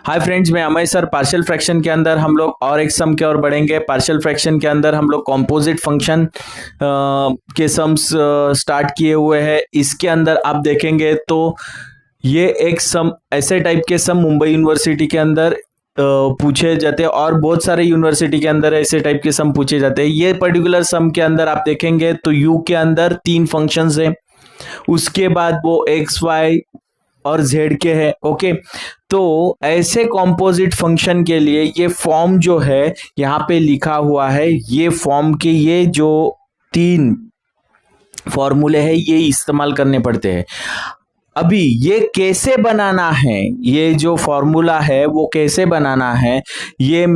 Hi friends, मैं Amay sir. Partial fraction के अंदर हम लोग और एक सम की ओर बढ़ेंगे। पार्शियल फ्रैक्शन के अंदर हम लोग कॉम्पोजिट फंक्शन के सम्स स्टार्ट किए हुए हैं। इसके अंदर आप देखेंगे तो ये एक सम ऐसे टाइप के सम मुंबई यूनिवर्सिटी के अंदर पूछे जाते हैं और बहुत सारे यूनिवर्सिटी के अंदर ऐसे टाइप के सम पूछे जाते हैं। ये पर्टिकुलर सम के अंदर आप देखेंगे तो यू के अंदर 3 फंक्शंस हैं, उसके बाद वो एक्स वाई और जेड के है। ओके, तो ऐसे कॉम्पोजिट फंक्शन के लिए ये फॉर्म जो है यहाँ पे लिखा हुआ है, ये फॉर्म के ये जो 3 फॉर्मूले हैं ये इस्तेमाल करने पड़ते हैं। अभी ये कैसे बनाना है, ये जो फॉर्मूला है वो कैसे बनाना है, ये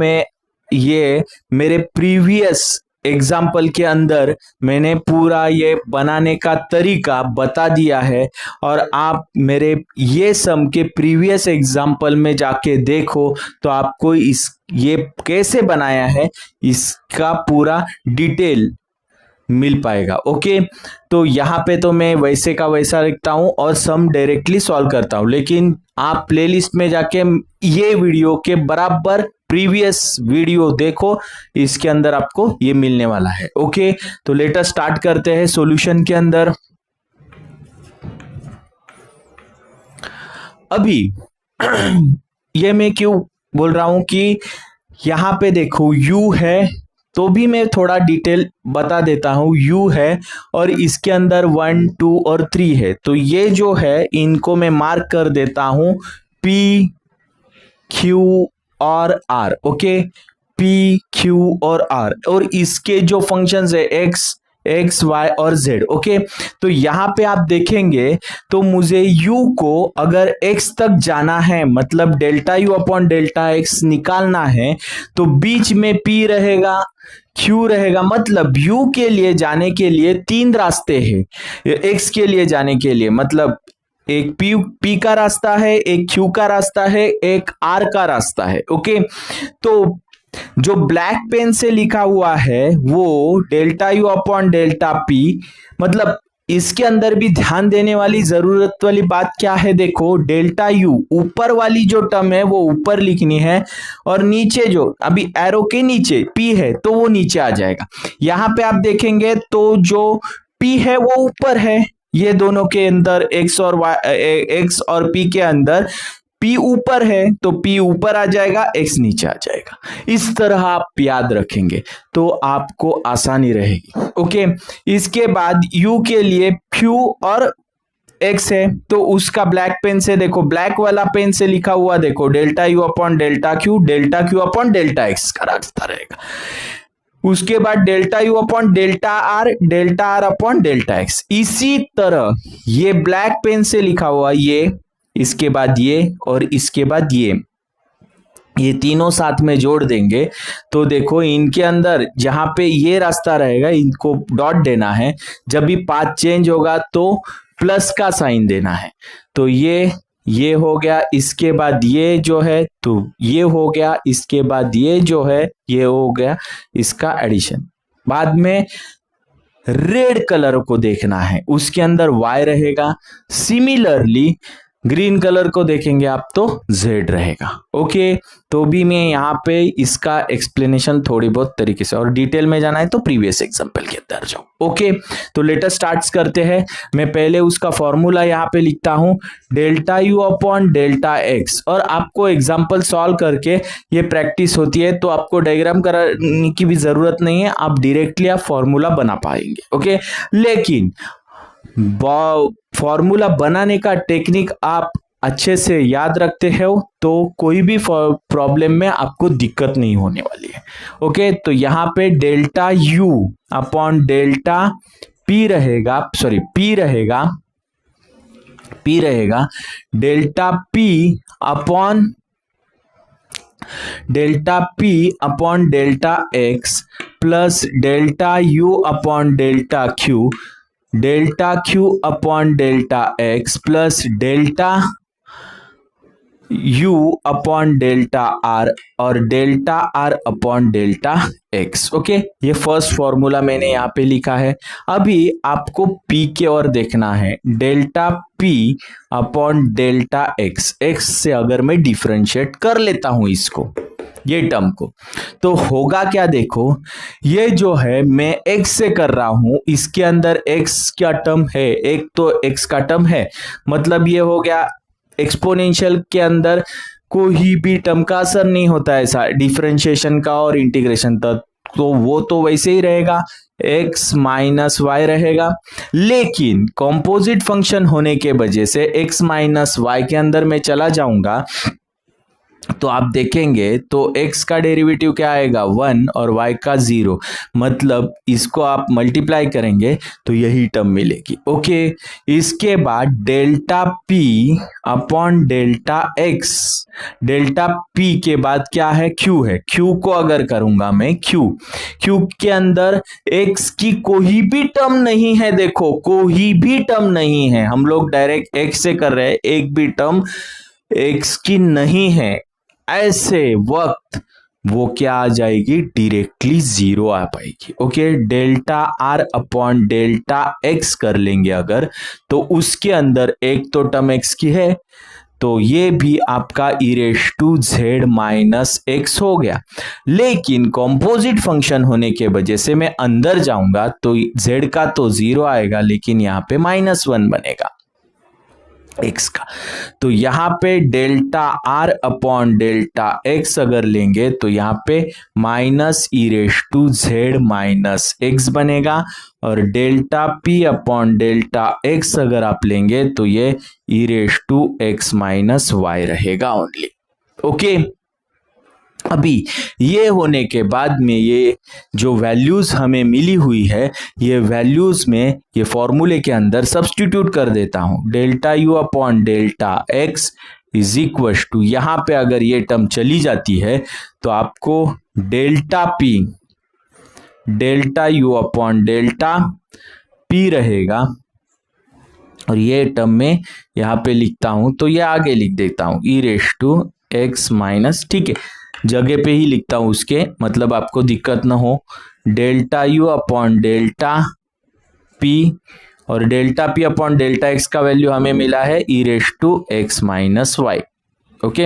मेरे प्रीवियस एग्जाम्पल के अंदर मैंने पूरा ये बनाने का तरीका बता दिया है। और आप मेरे ये सम के प्रीवियस एग्जाम्पल में जाके देखो तो आपको ये कैसे बनाया है इसका पूरा डिटेल मिल पाएगा। ओके, तो यहाँ पे तो मैं वैसे का वैसा लिखता हूँ और सम डायरेक्टली सॉल्व करता हूँ, लेकिन आप प्लेलिस्ट में जाके ये वीडियो के बराबर प्रीवियस वीडियो देखो, इसके अंदर आपको ये मिलने वाला है। ओके, तो लेट अस स्टार्ट करते हैं सॉल्यूशन के अंदर। अभी ये मैं क्यों बोल रहा हूं कि यहां पे देखो u है, तो भी मैं थोड़ा डिटेल बता देता हूं। u है और इसके अंदर 1 2 और 3 है, तो ये जो है इनको मैं मार्क कर देता हूं p q और r। ओके, p q और r, और इसके जो फंक्शंस है x y और z। ओके, तो यहां पे आप देखेंगे तो मुझे u को अगर x तक जाना है, मतलब delta u upon delta x निकालना है, तो बीच में p रहेगा, q रहेगा। मतलब u के लिए जाने के लिए 3 रास्ते हैं, x के लिए जाने के लिए मतलब एक p का रास्ता है, एक q का रास्ता है, एक r का रास्ता है। ओके, तो जो ब्लैक पेन से लिखा हुआ है वो delta u upon delta P, मतलब इसके अंदर भी ध्यान देने वाली जरूरत वाली बात क्या है, देखो डेल्टा यू ऊपर वाली जो टर्म है वो ऊपर लिखनी है, और नीचे जो अभी एरो के नीचे पी है तो वो नीचे आ जाएगा। यहां पे आप देखेंगे तो जो पी है वो ऊपर है, ये दोनों के अंदर x और p के अंदर p ऊपर है तो p ऊपर आ जाएगा, x नीचे आ जाएगा। इस तरह आप याद रखेंगे तो आपको आसानी रहेगी। ओके, इसके बाद u के लिए q और x है, तो उसका ब्लैक पेन से देखो, ब्लैक वाला पेन से लिखा हुआ देखो delta u upon delta q upon delta x का रास्ता रहेगा। उसके बाद delta u upon delta r upon delta x. इसी तरह ये ब्लैक पेन से लिखा हुआ ये, इसके बाद ये और इसके बाद ये तीनों साथ में जोड़ देंगे तो देखो इनके अंदर जहां पे ये रास्ता रहेगा इनको डॉट देना है, जब भी पाथ चेंज होगा तो प्लस का साइन देना है। तो ये हो गया, इसके बाद ये जो है तो ये हो गया, इसके बाद ये जो है ये हो गया इसका एडिशन। बाद में रेड कलर को देखना है, उसके अंदर y रहेगा। सिमिलरली ग्रीन कलर को देखेंगे आप तो z रहेगा। ओके, तो भी मैं यहाँ पे इसका एक्सप्लेनेशन थोड़ी बहुत तरीके से, और डिटेल में जाना है तो प्रीवियस एग्जांपल के अंदर जाओ। ओके, तो लेट अस स्टार्ट करते हैं। मैं पहले उसका फॉर्मूला यहाँ पे लिखता हूँ delta u upon delta x, और आपको एग्जाम्पल सॉल्व करके ये प्रैक्टिस होती है तो आपको डायग्राम कराने की भी जरूरत नहीं है, आप डायरेक्टली आप फॉर्मूला बना पाएंगे। ओके, लेकिन फॉर्मूला बनाने का टेक्निक आप अच्छे से याद रखते हो तो कोई भी प्रॉब्लम में आपको दिक्कत नहीं होने वाली है। ओके, तो यहाँ पे delta u upon delta p रहेगा, सॉरी पी रहेगा delta p upon delta x plus delta u upon delta q upon delta x plus delta u upon delta r और delta r upon delta x. Okay, ये first formula मैंने यहाँ पे लिखा है। अभी आपको p के ओर देखना है, delta p upon delta x. X से अगर मैं डिफरेंशिएट कर लेता हूं इसको, ये टर्म को, तो होगा क्या, देखो ये जो है मैं x से कर रहा हूं, इसके अंदर x का टर्म है, एक तो x का टर्म है, मतलब ये हो गया एक्सपोनेंशियल के अंदर कोई भी टर्म का असर नहीं होता है ऐसा डिफरेंशिएशन का और इंटीग्रेशन तक, तो वो तो वैसे ही रहेगा, x माइनस वाई रहेगा। लेकिन कॉम्पोजिट फंक्शन होने के वजह से x माइनस वाई के अंदर मैं चला जाऊंगा तो आप देखेंगे तो x का डेरिवेटिव क्या आएगा 1 और y का 0, मतलब इसको आप मल्टीप्लाई करेंगे तो यही टर्म मिलेगी। ओके, इसके बाद delta p upon delta x, delta p के बाद क्या है q है, q को अगर करूंगा मैं q के अंदर x की कोई भी टर्म नहीं है, देखो कोई भी टर्म नहीं है, हम लोग डायरेक्ट x से कर रहे हैं, एक भी टर्म x की नहीं है, ऐसे वक्त वो क्या आ जाएगी, डायरेक्टली 0 आ पाएगी। Okay, delta r upon delta x कर लेंगे अगर, तो उसके अंदर एक तो टर्म x की है, तो ये भी आपका e raise to z minus x हो गया। लेकिन कॉम्पोजिट फंक्शन होने के वजह से मैं अंदर जाऊंगा तो z का तो 0 आएगा, लेकिन यहाँ पे -1 बनेगा x का, तो यहाँ पे delta r upon delta x अगर लेंगे तो यहाँ पे minus e raise to z minus x बनेगा, और delta p upon delta x अगर आप लेंगे तो ये e raise to x minus y रहेगा ओनली। ओके, अभी ये होने के बाद में ये जो वैल्यूज हमें मिली हुई है, ये वैल्यूज में ये फॉर्मूले के अंदर सब्स्टिट्यूट कर देता हूं, delta u upon delta x is equal to, यहाँ पे अगर ये टर्म चली जाती है तो आपको delta P delta u upon delta p रहेगा, और ये टर्म में यहाँ पे लिखता हूं तो ये आगे लिख देता हूं e raise to x minus, ठीक है जगह पे ही लिखता हूं उसके, मतलब आपको दिक्कत ना हो, delta u upon delta p, और delta p upon delta x का वैल्यू हमें मिला है e raise to x minus y. Okay,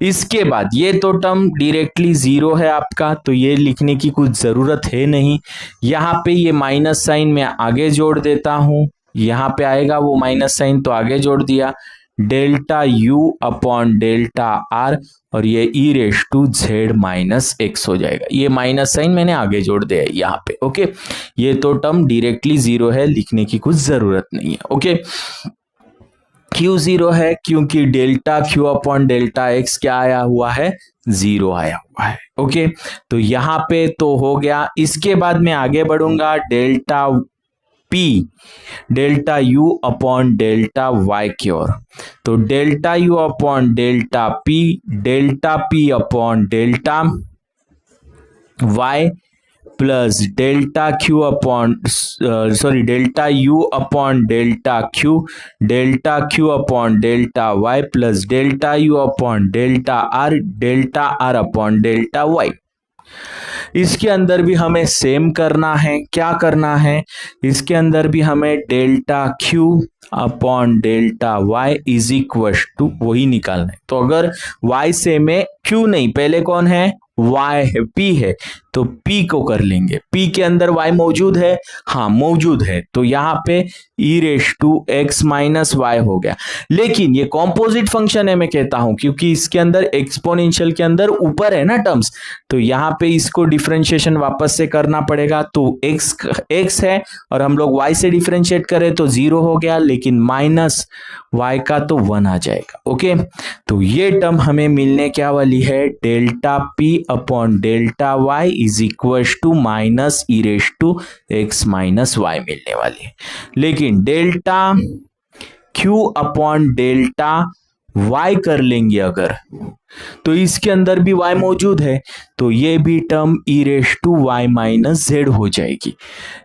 इसके बाद ये तो टर्म डायरेक्टली 0 है आपका, तो ये लिखने की कुछ जरूरत है नहीं, यहाँ पे ये माइनस साइन मैं आगे जोड़ देता हूं, यहाँ पे आएगा वो माइनस साइन तो आगे जोड़ दिया, delta u upon delta r, और ये e raise to z minus x हो जाएगा, ये माइनस साइन मैंने आगे जोड़ दिया है यहाँ पे। ओके, ये तो टर्म डायरेक्टली 0 है, लिखने की कुछ जरूरत नहीं है। ओके, क्यों 0 है, क्योंकि delta q upon delta x क्या आया हुआ है, 0 आया हुआ है। ओके, तो यहाँ पे तो हो गया, इसके बाद मैं आगे बढ़ूंगा delta p delta u upon delta y की ओर, तो delta u upon delta p upon delta y plus delta q upon delta u upon delta q upon delta y plus delta u upon delta r upon delta y। इसके अंदर भी हमें same करना है, क्या करना है, इसके अंदर भी हमें delta q upon delta y is equal to वही निकालना है। तो अगर y से में q नहीं, पहले कौन है, y है, p है, तो p को कर लेंगे, p के अंदर y मौजूद है, हाँ मौजूद है, तो यहाँ पे e raise to x minus y हो गया। लेकिन ये कॉम्पोजिट फंक्शन है मैं कहता हूं, क्योंकि इसके अंदर एक्सपोनेंशियल के अंदर ऊपर है ना टर्म्स, तो यहाँ पे इसको डिफरेंशिएशन वापस से करना पड़ेगा, तो x है और हम लोग y से डिफरेंशिएट करें तो 0 हो गया, लेकिन माइनस y का तो 1 आ जाएगा। ओके, तो ये टर्म हमें मिलने क्या वाली है, delta p upon delta y is equal to minus e raise to x minus y मिलने वाली है। लेकिन delta q upon delta y कर लेंगे अगर, तो इसके अंदर भी y मौजूद है, तो ये भी term e raise to y minus z हो जाएगी।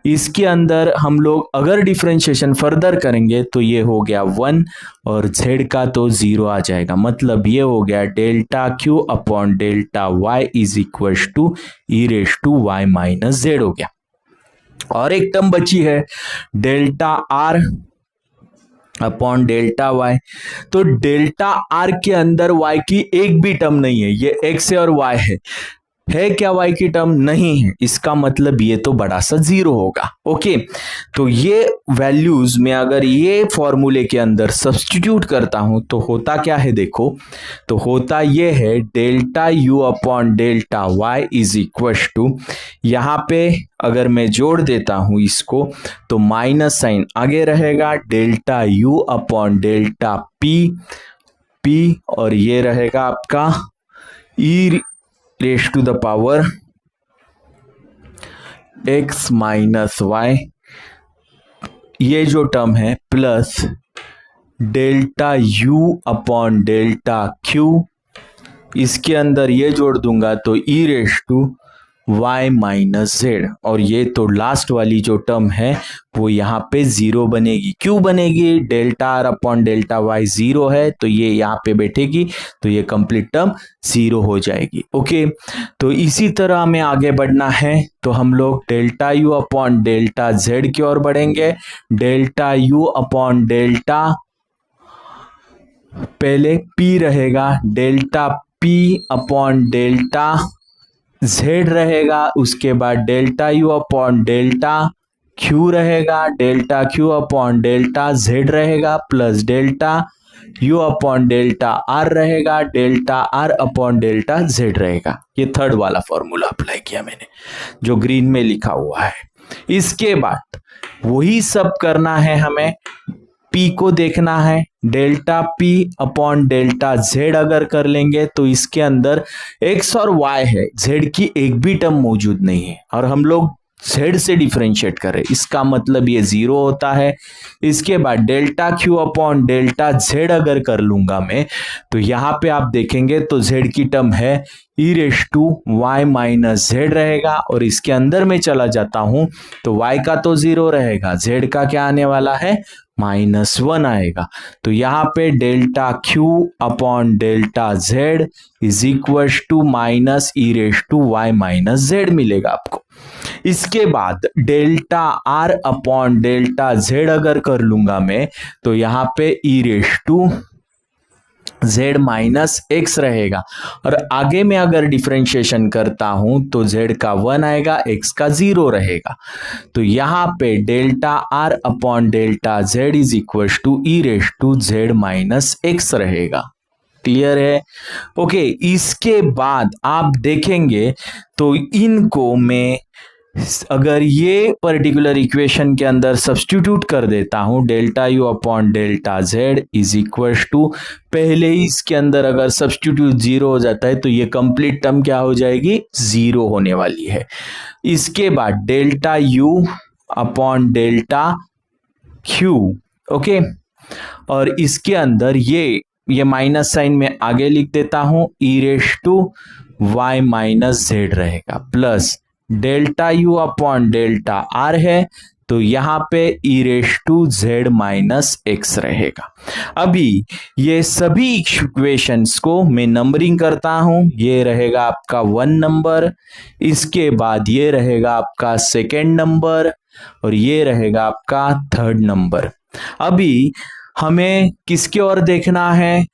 इसके अंदर हम लोग अगर डिफरेंशिएशन फर्दर करेंगे तो ये हो गया 1 और z का तो 0 आ जाएगा, मतलब ये हो गया delta q upon delta y is equal to e raise to y minus z हो गया। और एक टर्म बची है delta r upon delta y, तो डेल्टा r के अंदर y की एक भी टर्म नहीं है, ये x है और y है क्या y की टर्म? नहीं है, इसका मतलब ये तो बड़ा सा 0 होगा। ओके, तो ये वैल्यूज में अगर ये फॉर्मूले के अंदर सब्स्टिट्यूट करता हूं तो होता क्या है देखो, तो होता ये है delta u upon delta y is equal to, यहाँ पे अगर मैं जोड़ देता हूं इसको तो माइनस साइन आगे रहेगा, delta u upon delta p और ये रहेगा आपका e raise to the power x minus y, ये जो टर्म है plus delta u upon delta q, इसके अंदर ये जोड़ दूंगा तो e raise to y minus z, और ये तो लास्ट वाली जो टर्म है वो यहाँ पे 0 बनेगी। क्यों बनेगी? Delta r upon delta y 0 है तो ये यहाँ पे बैठेगी, तो ये कंप्लीट टर्म 0 हो जाएगी। ओके, तो इसी तरह हमें आगे बढ़ना है, तो हम लोग delta u upon delta z की ओर बढ़ेंगे। डेल्टा u अपॉन डेल्टा, पहले p रहेगा, delta p upon delta z रहेगा, उसके बाद delta u upon delta q रहेगा, delta q upon delta z रहेगा, plus delta u upon delta r रहेगा, delta r upon delta z रहेगा। ये थर्ड वाला फॉर्मूला अप्लाई किया मैंने जो ग्रीन में लिखा हुआ है। इसके बाद वही सब करना है, हमें p को देखना है, delta p upon delta z अगर कर लेंगे तो इसके अंदर x और y है, z की एक भी टर्म मौजूद नहीं है और हम लोग z से डिफरेंशिएट करें, इसका मतलब ये 0 होता है। इसके बाद delta q upon delta z अगर कर लूंगा मैं तो यहाँ पे आप देखेंगे तो z की टर्म है e raise to y minus z रहेगा, और इसके अंदर में चला जाता हूं तो y का तो 0 रहेगा, z का क्या आने वाला है? -1 आएगा। तो यहाँ पे delta q upon delta z is equal to minus e raise to y minus z मिलेगा आपको। इसके बाद delta r upon delta z अगर कर लूंगा मैं तो यहाँ पे e raise to z minus x रहेगा, और आगे में अगर डिफरेंशिएशन करता हूं तो z का 1 आएगा, x का 0 रहेगा। तो यहाँ पे delta r upon delta z is equal to e raise to z minus x रहेगा। क्लियर है? ओके, इसके बाद आप देखेंगे तो इनको मैं अगर ये पर्टिकुलर इक्वेशन के अंदर सब्स्टिट्यूट कर देता हूं, delta u upon delta z is equal to, पहले ही इसके अंदर अगर सब्स्टिट्यूट 0 हो जाता है तो ये कंप्लीट टर्म क्या हो जाएगी? 0 होने वाली है। इसके बाद delta u upon delta q, okay, और इसके अंदर ये माइनस साइन में आगे लिख देता हूं, e raise to y minus z रहेगा, plus delta u upon delta r है तो यहाँ पे e raise to z minus x रहेगा। अभी ये सभी इक्वेशंस को मैं नंबरिंग करता हूं, ये रहेगा आपका 1 नंबर, इसके बाद ये रहेगा आपका सेकेंड नंबर, और ये रहेगा आपका थर्ड नंबर। अभी हमें किसकी ओर देखना है?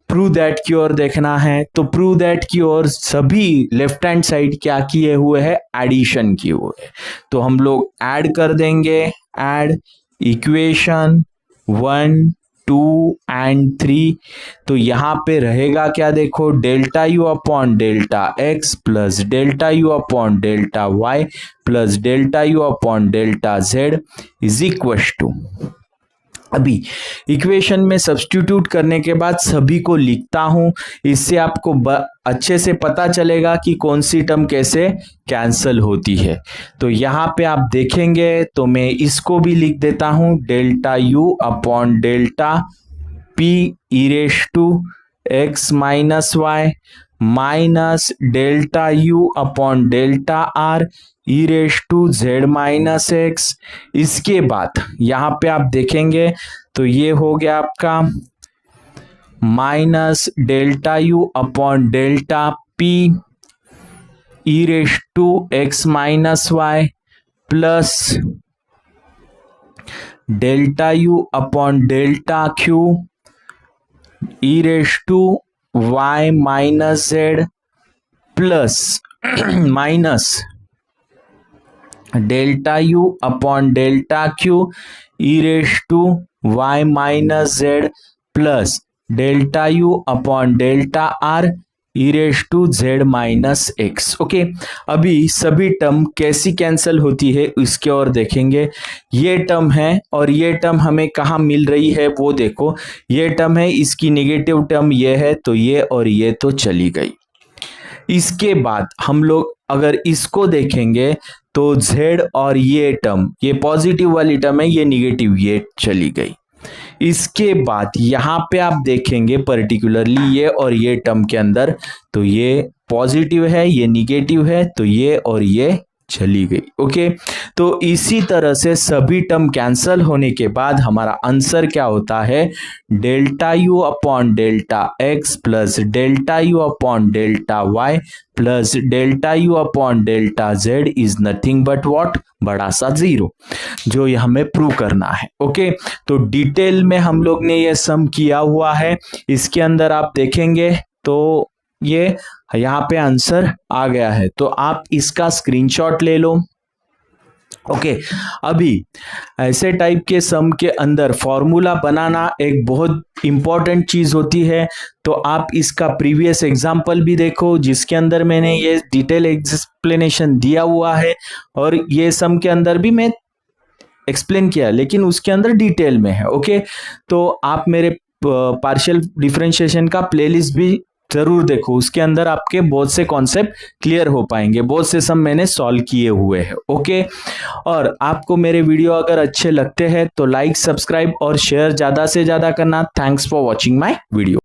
प्रूव दैट की ओर देखना है। तो प्रूव दैट की ओर सभी लेफ्ट हैंड साइड क्या किए हुए हैं? एडिशन किए हुए हैं। तो हम लोग ऐड कर देंगे, ऐड इक्वेशन 1 2 एंड 3। तो यहाँ पे रहेगा क्या? देखो, delta u upon delta x plus delta u upon delta y plus delta u upon delta z is equal to, अभी इक्वेशन में सब्स्टिट्यूट करने के बाद सभी को लिखता हूं, इससे आपको अच्छे से पता चलेगा कि कौन सी टर्म कैसे कैंसल होती है। तो यहाँ पे आप देखेंगे तो मैं इसको भी लिख देता हूं, delta u upon delta p e raise to x minus y minus delta u upon delta r e raise to z minus x। इसके बाद यहाँ पे आप देखेंगे तो ये हो गया आपका minus delta u upon delta p e raise to x minus y plus delta u upon delta q e raise to y minus z plus minus delta u upon delta q e raise to y minus z plus delta u upon delta r e raise to z minus x. Okay, अभी सभी term कैसी cancel होती है इसके और देखेंगे। ये term है और ये टर्म हमें कहाँ मिल रही है वो देखो, ये टर्म है, इसकी नेगेटिव टर्म ये है तो ये और ये तो चली गई। इसके बाद हम लोग अगर इसको देखेंगे तो z और ये टर्म, ये पॉजिटिव वाली टर्म है, ये नेगेटिव, ये चली गई। इसके बाद यहाँ पे आप देखेंगे पर्टिकुलरली ये और ये टर्म के अंदर तो ये पॉजिटिव है, ये नेगेटिव है, तो ये और ये चली गई। ओके, तो इसी तरह से सभी टर्म कैंसल होने के बाद हमारा आंसर क्या होता है, delta u upon delta x plus delta u upon delta y plus delta u upon delta z is nothing but what, बड़ा सा जीरो, जो ये हमें प्रूव करना है। ओके, तो डिटेल में हम लोग ने ये सम किया हुआ है। इसके अंदर आप देखेंगे तो ये यहाँ पे आंसर आ गया है, तो आप इसका स्क्रीनशॉट ले लो। ओके, अभी ऐसे टाइप के सम के अंदर फॉर्मूला बनाना एक बहुत इंपॉर्टेंट चीज होती है, तो आप इसका प्रीवियस एग्जाम्पल भी देखो जिसके अंदर मैंने ये डिटेल एक्सप्लेनेशन दिया हुआ है, और ये सम के अंदर भी मैं एक्सप्लेन किया लेकिन उसके अंदर डिटेल में है। ओके, तो आप मेरे पार्शियल डिफरेंशिएशन का प्लेलिस्ट भी जरूर देखो, उसके अंदर आपके बहुत से कॉन्सेप्ट क्लियर हो पाएंगे, बहुत से सम मैंने सॉल्व किए हुए हैं। ओके, और आपको मेरे वीडियो अगर अच्छे लगते हैं तो लाइक, सब्सक्राइब और शेयर ज्यादा से ज्यादा करना। Thanks for watching my video.